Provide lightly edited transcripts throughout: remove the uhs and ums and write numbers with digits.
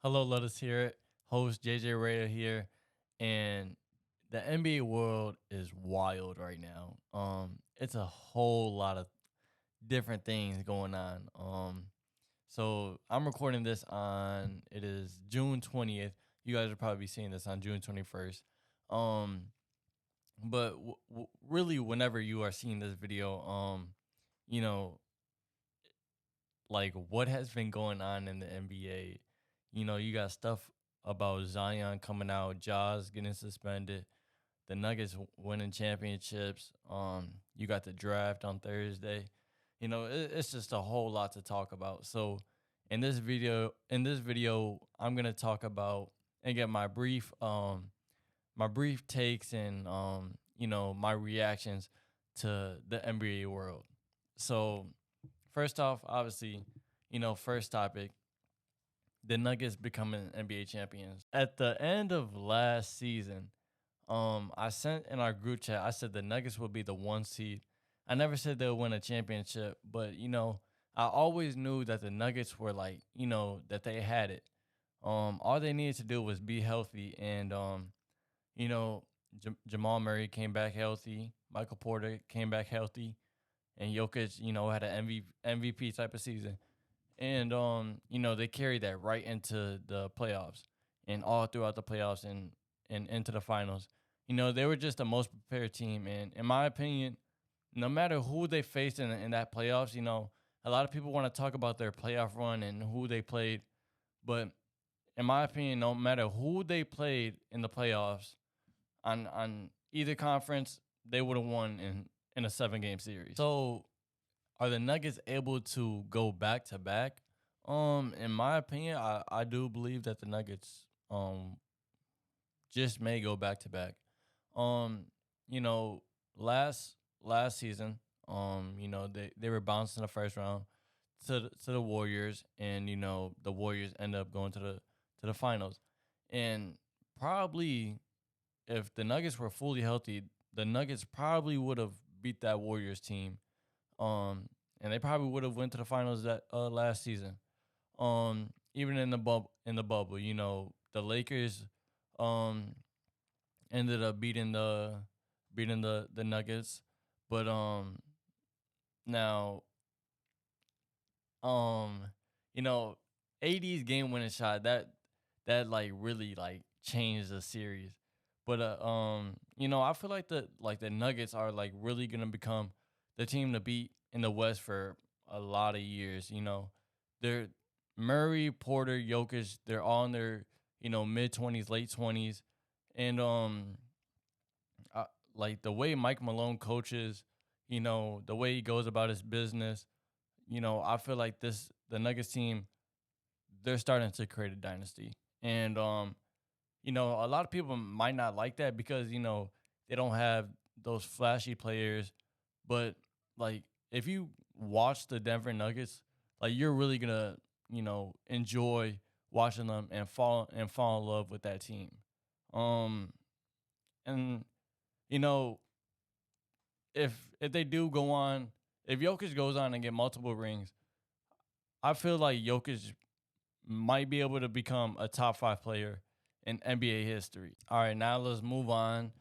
Hello, let us hear it. Host JJ Raya here, and the NBA world is wild right now. It's a whole lot of different things going on. So I'm recording this on it is June 20th. You guys will probably be seeing this on June 21st. Um, but really, whenever you are seeing this video, you know, like what has been going on in the NBA. You got stuff about Zion coming out, Jaws getting suspended, the Nuggets winning championships. You got the draft on Thursday. It's just a whole lot to talk about. So, in this video, I'm gonna talk about and get my brief takes and my reactions to the NBA world. So, first off, obviously, first topic, the Nuggets becoming NBA champions. At the end of last season, I sent in our group chat, I said the Nuggets would be the one seed. I never said they'll win a championship, but I always knew that the Nuggets were like, that they had it. All they needed to do was be healthy, and you know, Jamal Murray came back healthy, Michael Porter came back healthy, and Jokic, had an MVP type of season. And they carried that right into the playoffs and all throughout the playoffs and into the finals. They were just the most prepared team. And in my opinion, no matter who they faced in that playoffs, a lot of people want to talk about their playoff run and who they played. But in my opinion, no matter who they played in the playoffs on either conference, they would have won in a 7-game series. So are the Nuggets able to go back to back? In my opinion, I do believe that the Nuggets just may go back to back. Um, you know, last season, they were bounced in the first round to the Warriors, and the Warriors end up going to the finals. And probably if the Nuggets were fully healthy, the Nuggets probably would have beat that Warriors team. And they probably would have went to the finals that last season. Even in the bubble, the Lakers um ended up beating the Nuggets, but now um you know AD's game winning shot that like really like changed the series. But I feel like the Nuggets are like really gonna become the team to beat in the West for a lot of years. They're Murray, Porter, Jokic, they're all in their mid 20s, late 20s, and like the way Mike Malone coaches, the way he goes about his business, I feel like the Nuggets team, they're starting to create a dynasty. And a lot of people might not like that because, they don't have those flashy players. But like if you watch the Denver Nuggets, like you're really gonna, enjoy watching them and fall in love with that team. Um and you know, if they do go on, if Jokic goes on and get multiple rings, I feel like Jokic might be able to become a top 5 player in NBA history. All right, now let's move on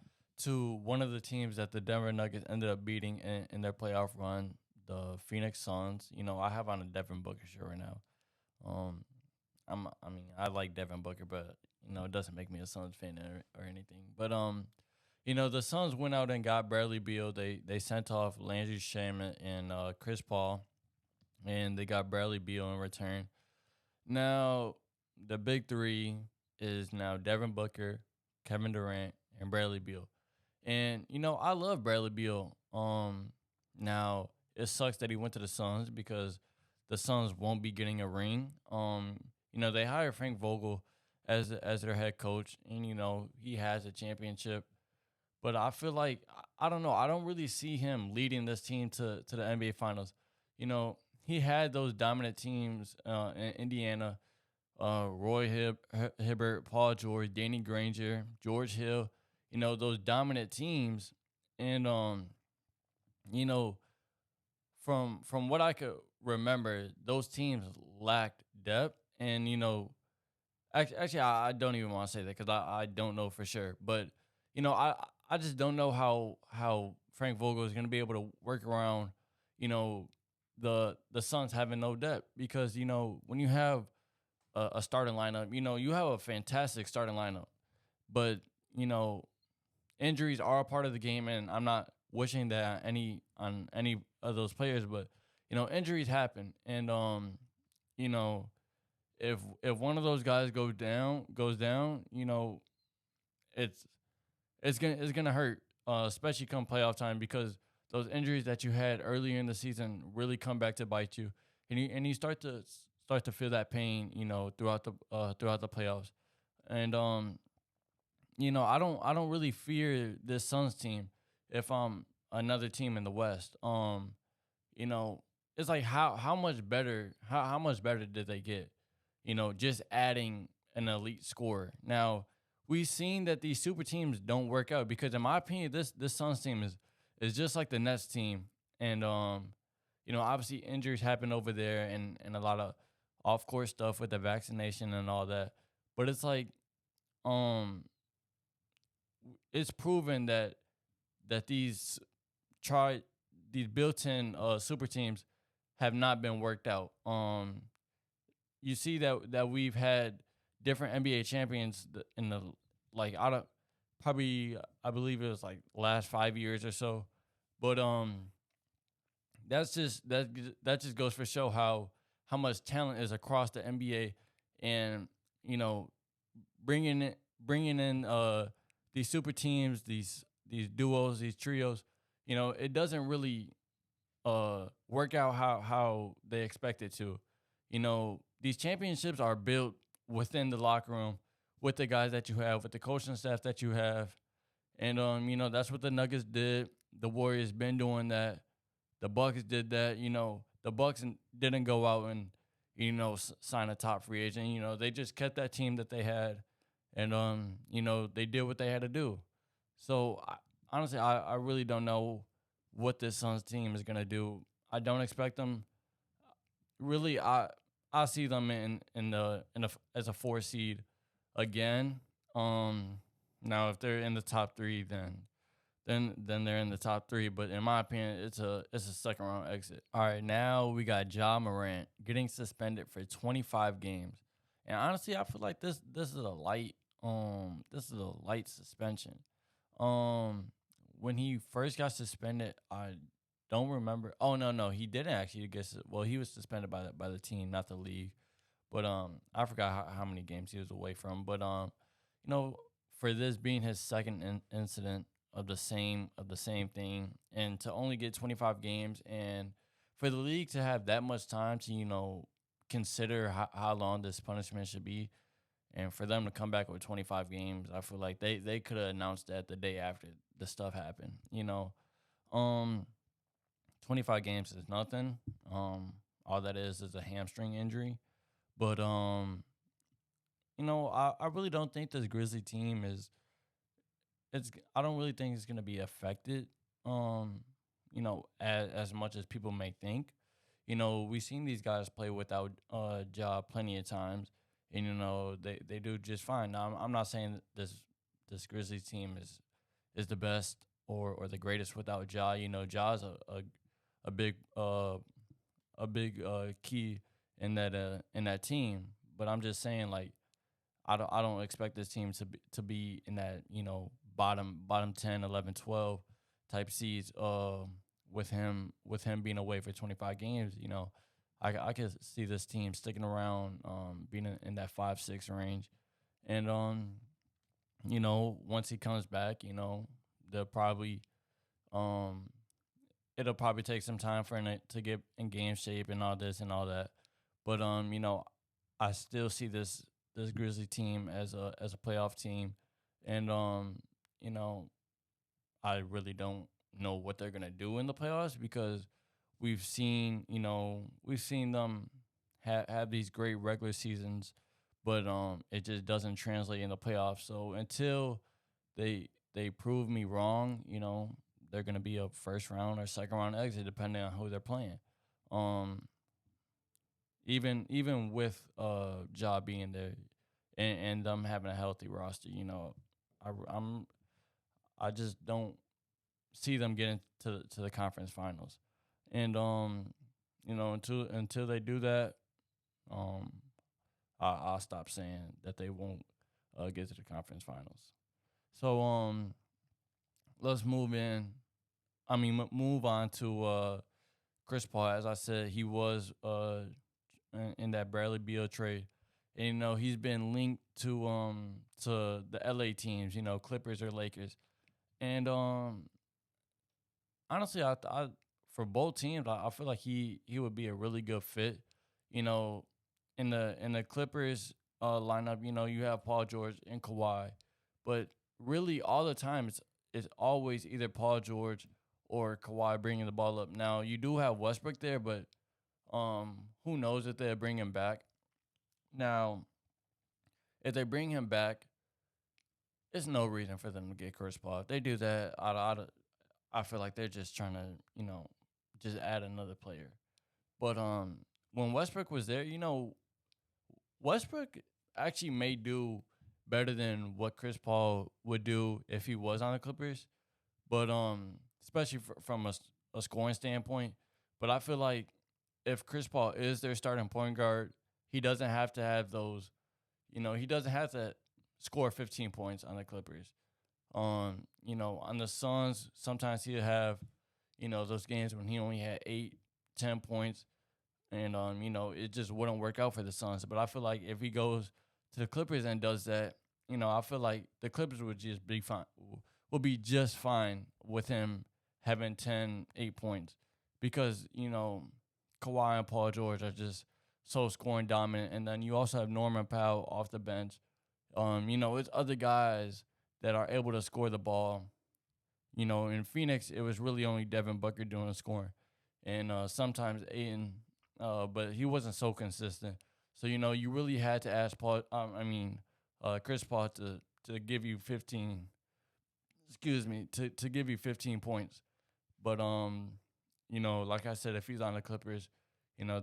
to one of the teams that the Denver Nuggets ended up beating in their playoff run, the Phoenix Suns. I have on a Devin Booker shirt right now. Um, I like Devin Booker, but it doesn't make me a Suns fan or anything. But the Suns went out and got Bradley Beal. They sent off Landry Shamet and Chris Paul, and they got Bradley Beal in return. Now, the big three is now Devin Booker, Kevin Durant, and Bradley Beal. And I love Bradley Beal. Now it sucks that he went to the Suns because the Suns won't be getting a ring. They hired Frank Vogel as their head coach, and he has a championship. But I feel like I don't know. I don't really see him leading this team to the NBA Finals. He had those dominant teams in Indiana, Hibbert, Paul George, Danny Granger, George Hill. Those dominant teams, and you know, from what I could remember, those teams lacked depth, and Actually, I don't even want to say that because I don't know for sure. But I just don't know how Frank Vogel is going to be able to work around, you know, the Suns having no depth because when you have a starting lineup, you have a fantastic starting lineup, but you know injuries are a part of the game, and I'm not wishing that on any of those players, but injuries happen, and you know if one of those guys goes down, it's it's gonna hurt, especially come playoff time because those injuries that you had earlier in the season really come back to bite you, and you start to feel that pain, throughout the playoffs, and I don't really fear this Suns team if I'm another team in the West. You know, it's like how much better did they get? Just adding an elite scorer. Now we've seen that these super teams don't work out because in my opinion this Suns team is just like the Nets team. And obviously injuries happen over there and a lot of off court stuff with the vaccination and all that. But it's like um it's proven that try these built-in super teams have not been worked out. You see that we've had different NBA champions in the like I don't probably I believe it was like last 5 years or so, but that just goes for show how much talent is across the NBA, and you know bringing in these super teams, these duos, these trios, it doesn't really work out how they expect it to. These championships are built within the locker room with the guys that you have, with the coaching staff that you have. And that's what the Nuggets did. The Warriors been doing that. The Bucks did that. The Bucks didn't go out and sign a top free agent. They just kept that team that they had, and they did what they had to do. So honestly, I really don't know what this Suns team is gonna do. I don't expect them. Really, I see them in as a 4 seed again. Now if they're in the top three, then they're in the top three. But in my opinion, it's a second round exit. All right, now we got Ja Morant getting suspended for 25 games, and honestly, I feel like this is a light suspension. Um, when he first got suspended, I don't remember. Oh no, he didn't actually get. Well, he was suspended by the team, not the league. But I forgot how many games he was away from. But you know, for this being his second incident of the same thing, and to only get 25 games, and for the league to have that much time to consider how long this punishment should be, and for them to come back with 25 games, I feel like they could have announced that the day after the stuff happened. Um, 25 games is nothing. All that is a hamstring injury. But I really don't think this Grizzly team is. It's I don't really think it's gonna be affected. As much as people may think. We've seen these guys play without job plenty of times, and they do just fine. Now I'm not saying that this Grizzlies team is the best or the greatest without Ja. Ja's a big key in that team. But I'm just saying, like, I don't expect this team to be in that bottom 10, 11, 12 type seeds with him being away for 25 games. I could see this team sticking around, being in that 5-6 range, and once he comes back, they'll probably um it'll probably take some time for him to get in game shape and all this and all that. But I still see this Grizzly team as a playoff team, and you know, I really don't know what they're gonna do in the playoffs because we've seen them have these great regular seasons, but it just doesn't translate in the playoffs. So until they prove me wrong, they're gonna be a first round or second round exit depending on who they're playing. Um, even with Ja being there, and them having a healthy roster. I I'm I just don't see them getting to the conference finals, and until they do that, um, I'll stop saying that they won't get to the conference finals. So let's move in. Move on to Chris Paul. As I said, he was in that Bradley Beal trade. And he's been linked to the LA teams, Clippers or Lakers. And honestly, I for both teams, I feel like he would be a really good fit. You know, in the Clippers lineup, you have Paul George and Kawhi, but really all the time it's always either Paul George or Kawhi bringing the ball up. Now you do have Westbrook there, but who knows if they'll bring him back? Now, if they bring him back, there's no reason for them to get Chris Paul. If they do that, I feel like they're just trying to, just add another player. But when Westbrook was there, Westbrook actually may do better than what Chris Paul would do if he was on the Clippers. But especially from a scoring standpoint. But I feel like if Chris Paul is their starting point guard, he doesn't have to have those. He doesn't have to score 15 points on the Clippers. On the Suns, sometimes he'll have, those games when he only had 8, 10 points, and it just wouldn't work out for the Suns. But I feel like if he goes to the Clippers and does that, I feel like the Clippers would just be fine, will be just fine with him having 10, 8 points because Kawhi and Paul George are just so scoring dominant, and then you also have Norman Powell off the bench. It's other guys that are able to score the ball. In Phoenix, it was really only Devin Booker doing the scoring, and sometimes Aiden, but he wasn't so consistent. So you really had to ask Paul. Chris Paul to give you 15. Excuse me, to give you 15 points. But like I said, if he's on the Clippers,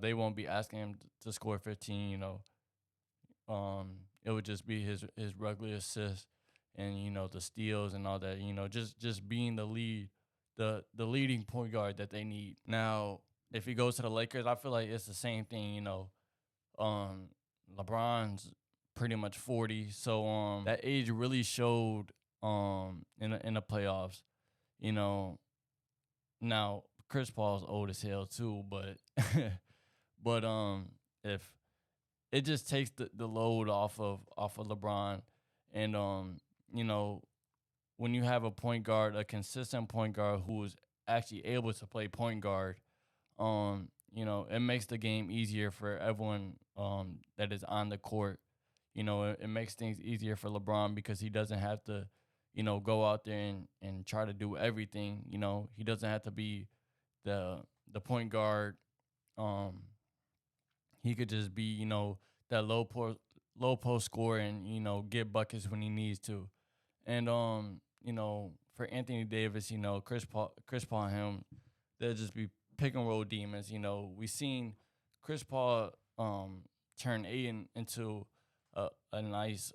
they won't be asking him to score 15. It would just be his regular assists and the steals and all that. Just being the leading point guard that they need. Now, if he goes to the Lakers, I feel like it's the same thing. LeBron's pretty much 40, so that age really showed in the playoffs. You know, Now Chris Paul's old as hell too, but but if it just takes the load off of LeBron, and you know when you have a point guard, a consistent point guard who is actually able to play point guard, it makes the game easier for everyone that is on the court. It makes things easier for LeBron because he doesn't have to, go out there and try to do everything. He doesn't have to be the point guard. Um, he could just be, that low post scorer and get buckets when he needs to. And for Anthony Davis, Chris Paul and him, they'll just be pick and roll demons. We seen Chris Paul turn Aiden into a nice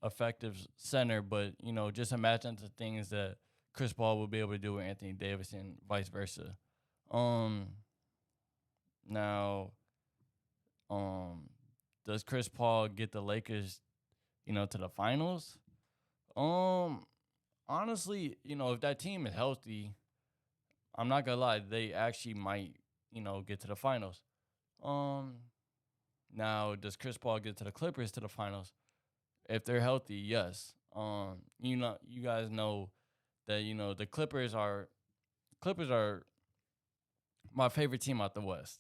effective center, but just imagine the things that Chris Paul would be able to do with Anthony Davis and vice versa. Um Now, does Chris Paul get the Lakers, to the finals? Um Honestly, if that team is healthy, I'm not gonna lie, they actually might, get to the finals. Um Now, does Chris Paul get to the Clippers to the finals? If they're healthy, yes. You guys know that the Clippers are my favorite team out the West.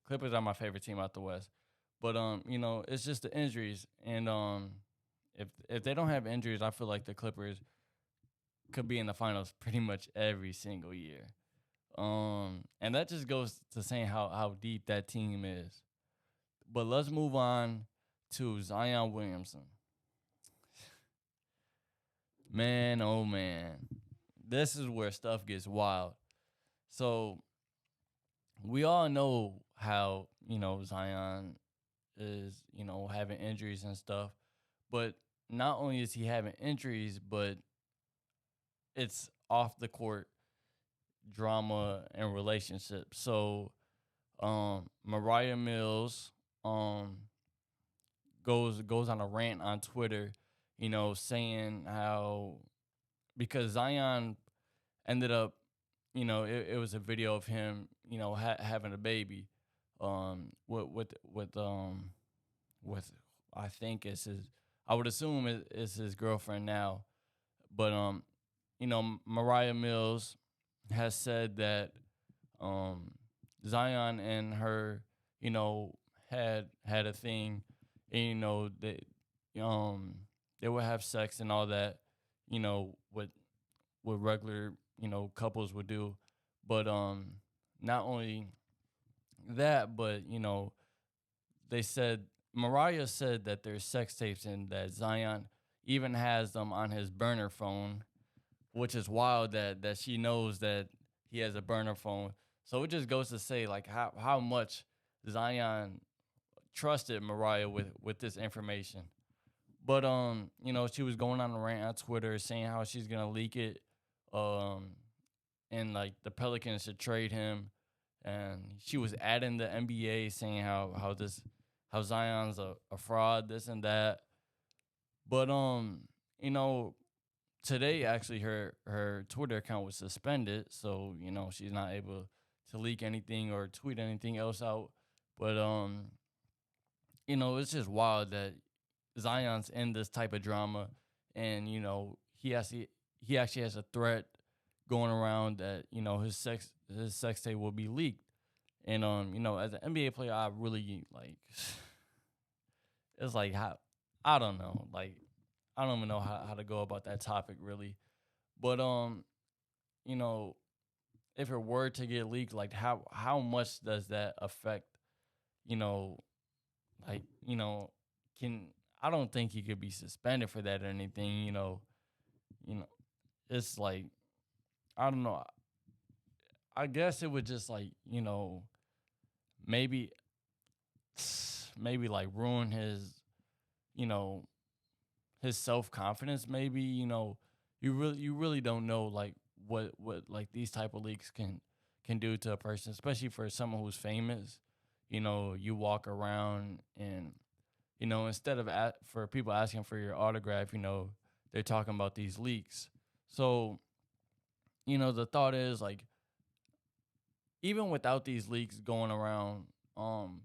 Clippers are my favorite team out the West. But it's just the injuries, and if they don't have injuries, I feel like the Clippers could be in the finals pretty much every single year. And that just goes to saying how deep that team is. But let's move on to Zion Williamson. Man, oh man. This is where stuff gets wild. So we all know how, Zion is, having injuries and stuff. But not only is he having injuries, but it's off the court drama and relationships. So Mariah Mills um goes on a rant on Twitter, saying how because Zion ended up, it was a video of him, having a baby, with I think it's his, I would assume it's his girlfriend now, but Mariah Mills has said that um Zion and her, you know, had a thing, and um they would have sex and all that, what regular, couples would do. But not only that, but they said Mariah said that there's sex tapes and that Zion even has them on his burner phone, which is wild that she knows that he has a burner phone. So it just goes to say like how much Zion trusted Mariah with this information. But she was going on a rant on Twitter saying how she's gonna leak it, um, and like the Pelicans should trade him, and she was adding the NBA saying how Zion's a fraud, this and that. But you know, today actually her Twitter account was suspended, so she's not able to leak anything or tweet anything else out. But it's just wild that Zion's in this type of drama, and he actually has a threat going around that his sex tape will be leaked. And as an NBA player, I really like it's like how I don't know, like I don't even know how to go about that topic really. But you know, if it were to get leaked, like how much does that affect, you know, like, can I don't think he could be suspended for that or anything, you know, it's like I don't know. I guess it would just like, maybe maybe like ruin you know, his self confidence. Maybe you really don't know like what like these type of leaks can do to a person, especially for someone who's famous. You walk around and instead of for people asking for your autograph, they're talking about these leaks. So the thought is like even without these leaks going around, um,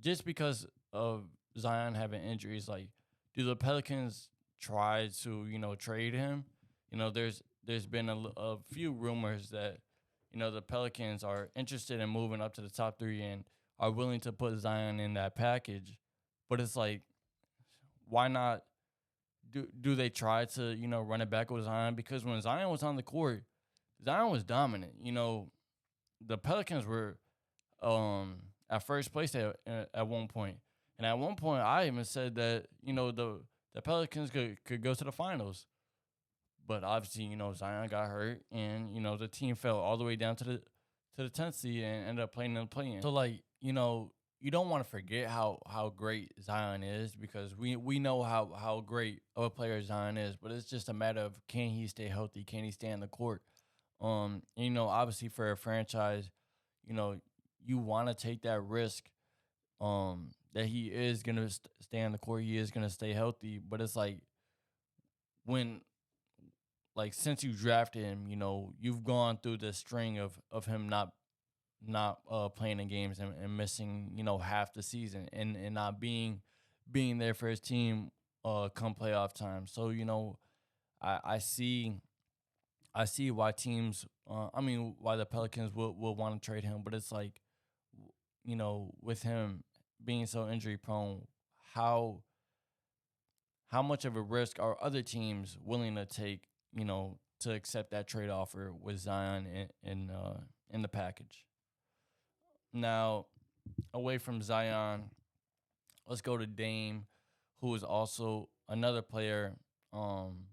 just because of Zion having injuries, like, do the Pelicans try to trade him? There's been a few rumors that the Pelicans are interested in moving up to the top three and are willing to put Zion in that package, but it's like, why not? Do they try to run it back with Zion? Because when Zion was on the court, Zion was dominant. The Pelicans were at first place at one point. And at one point I even said that, the Pelicans could go to the finals. But obviously, Zion got hurt and, the team fell all the way down to the 10th seed and ended up playing in the play-in. So like, you don't want to forget how great Zion is, because we know how great of a player Zion is, but it's just a matter of, can he stay healthy? Can he stay on the court? Obviously for a franchise, you know, you want to take that risk, that he is gonna stay on the court, he is gonna stay healthy. But it's like, when, like, since you drafted him, you've gone through this string of him not playing in games and missing half the season and not being there for his team come playoff time. So I see why teams, why the Pelicans will want to trade him, but it's like, with him being so injury prone, how how much of a risk are other teams willing to take, to accept that trade offer with Zion in the package? Now, away from Zion, let's go to Dame, who is also another player, um,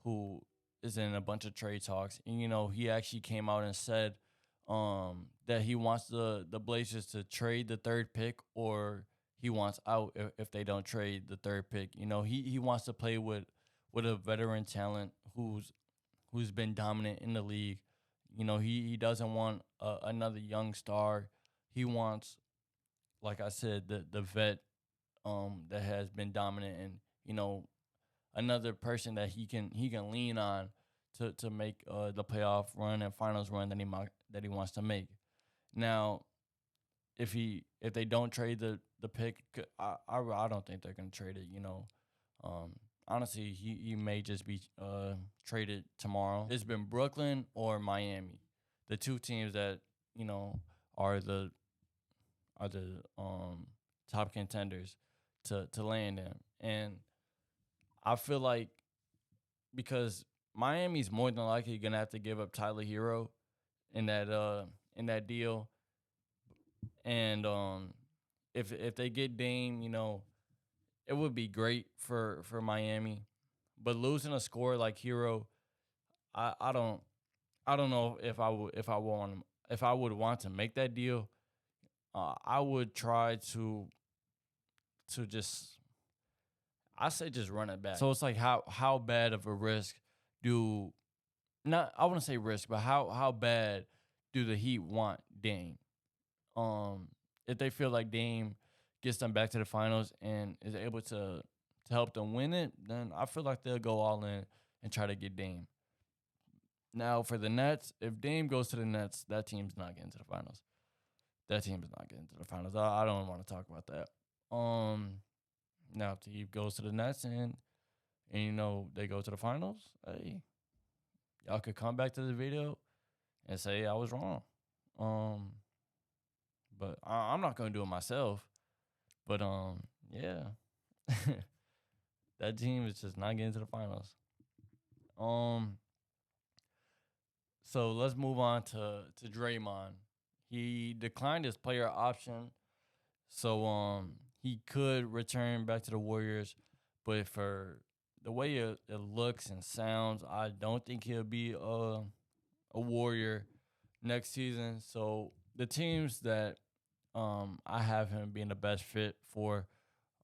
who is in a bunch of trade talks. And he actually came out and said that he wants the Blazers to trade the third pick or he wants out if they don't trade the third pick. You know, he wants to play with a veteran talent who's been dominant in the league. You know, he doesn't want another young star. He wants, like I said, the vet that has been dominant, and you know, another person that he can lean on to make the playoff run and finals run that he wants to make. Now, if they don't trade the pick, I don't think they're gonna trade it. You know, um, honestly, he may just be traded tomorrow. It's been Brooklyn or Miami, the two teams that you know are the top contenders to land in, and I feel like because Miami's more than likely gonna have to give up Tyler Hero in that deal, and if they get Dame, you know, it would be great for Miami, but losing a scorer like Hero, I don't know if I would want to make that deal. I would try to just I say just run it back. So it's like how bad of a risk do not I wouldn't say risk, but how bad do the Heat want Dame? Um, if they feel like Dame gets them back to the finals and is able to help them win it, then I feel like they'll go all in and try to get Dame. Now for the Nets, if Dame goes to the Nets, that team's not getting to the finals. That team is not getting to the finals. I don't want to talk about that. Now if he goes to the Nets and you know they go to the finals, hey, y'all could come back to the video and say I was wrong. Um, but I'm not gonna do it myself. But yeah, that team is just not getting to the finals. Um, so let's move on to Draymond. He declined his player option, so he could return back to the Warriors, but for the way it looks and sounds, I don't think he'll be a Warrior next season. So the teams that I have him being the best fit for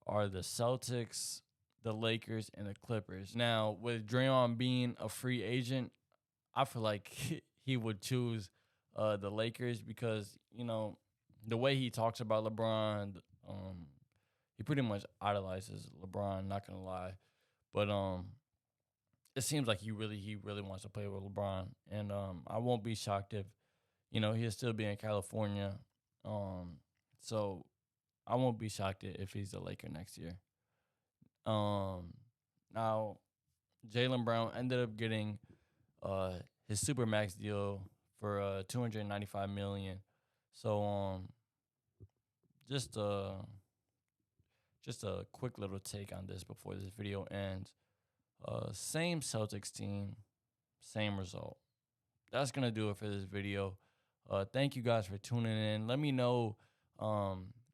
are the Celtics, the Lakers, and the Clippers. Now, with Draymond being a free agent, I feel like he would choose the Lakers because you know the way he talks about LeBron. He pretty much idolizes LeBron. Not gonna lie, but it seems like he really wants to play with LeBron, and I won't be shocked if you know he'll still be in California. Um, so I won't be shocked if he's a Laker next year. Um, now Jalen Brown ended up getting uh his super max deal for 295 million. So just uh just a quick little take on this before this video ends. Same Celtics team, same result. That's gonna do it for this video. Thank you guys for tuning in. Let me know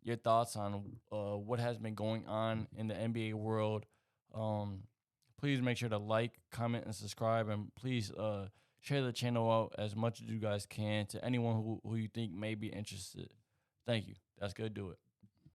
your thoughts on what has been going on in the NBA world. Um, please make sure to like, comment, and subscribe, and please share the channel out as much as you guys can to anyone who you think may be interested. Thank you. That's gonna do it.